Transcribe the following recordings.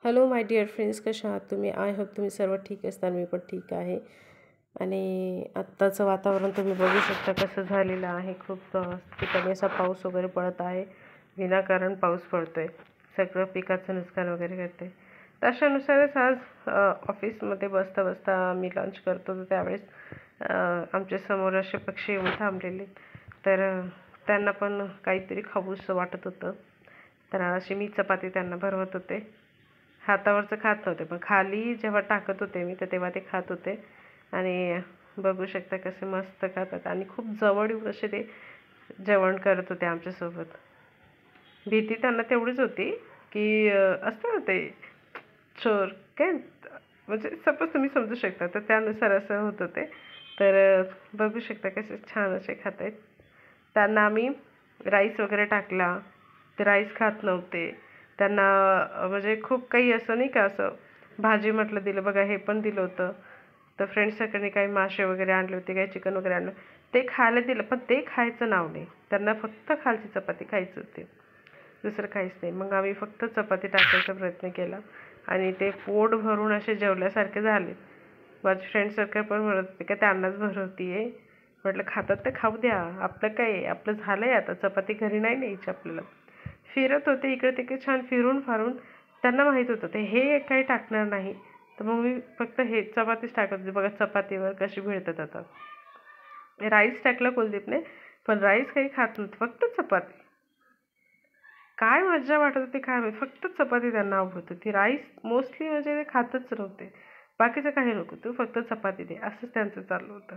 Hello my dear friends, कशा आहात तुम्ही? आय होप तुम्ही सर्व ठीक असताल. मी पण ठीक आहे. आणि आत्ताचं वातावरण तुम्ही बघू शकता कसं झालेलं आहे. खूप ठिकाणी असा पाऊस वगैरे पडत आहे. विनाकारण पाऊस पडतो आहे. सगळं पिकाचं नुकसान वगैरे करते. तर अशानुसारच आज ऑफिसमध्ये बसता बसता मी लंच करतो, तर त्यावेळेस आमच्या समोर असे पक्षी येऊन थांबलेले. तर त्यांना पण काहीतरी खाऊसं वाटत होतं. तर अशी मी चपाती त्यांना भरवत होते. हातावरचं खात नव्हते, पण खाली जेव्हा टाकत होते मी, तर तेव्हा ते खात होते. आणि बघू शकता कसे मस्त खातात आणि खूप जवळ येऊन असे ते जेवण करत होते आमच्यासोबत. भीती त्यांना तेवढीच होती की असतं ना ते चोर काय, म्हणजे सपोज तुम्ही समजू शकता, तर त्यानुसार असं होतं ते. तर बघू शकता कसे छान असे खात आहेत. त्यांना आम्ही राईस वगैरे टाकला, ते राईस खात नव्हते. त्यांना म्हणजे खूप काही असं नाही का, असं भाजी म्हटलं दिलं बघा, हे पण दिलं होतं. तर फ्रेंड्स सगळ्यांनी काही मासे वगैरे आणले होते, काही चिकन वगैरे आणलं, ते खायला दिलं, पण ते खायचं नाव नाही. त्यांना फक्त खालची चपाती खायची होती, दुसरं काहीच नाही. मग आम्ही फक्त चपाती टाकायचा प्रयत्न केला आणि ते पोट भरून असे जेवल्यासारखे झाले. माझे फ्रेंड सर्कल पण म्हणत होते की त्यांनाच भरवतीये. म्हटलं खातात तर खाऊ द्या, आपलं काय आहे, आपलं झालं आहे आता, चपाती घरी नाही न्यायची आपल्याला. फिरत होते इकडे तिकडे छान फिरून फारून. त्यांना माहीत होतं ते हे काही टाकणार नाही, तर मग मी फक्त हे चपातीच टाकत होते. बघा चपातीवर कशी भिडतात आता. राईस टाकला कुलदीपने, पण राईस काही खात नव्हतं, फक्त चपाती. काय मज्जा वाटत होती काय माहीत, फक्त चपाती त्यांना आवडत होती. राईस मोस्टली म्हणजे ते खातच नव्हते. बाकीचं काही नको, तू फक्त चपाती दे, असंच त्यांचं चालू होतं.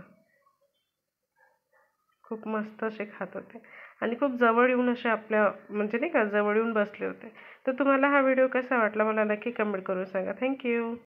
खूप मस्त असे खात होते आणि खूप जवळ येऊन असे आपल्या म्हणजे नाही का जवळ येऊन बसले होते. तर तुम्हाला हा व्हिडिओ कसा वाटला मला नक्की कमेंट करून सांगा. थँक्यू.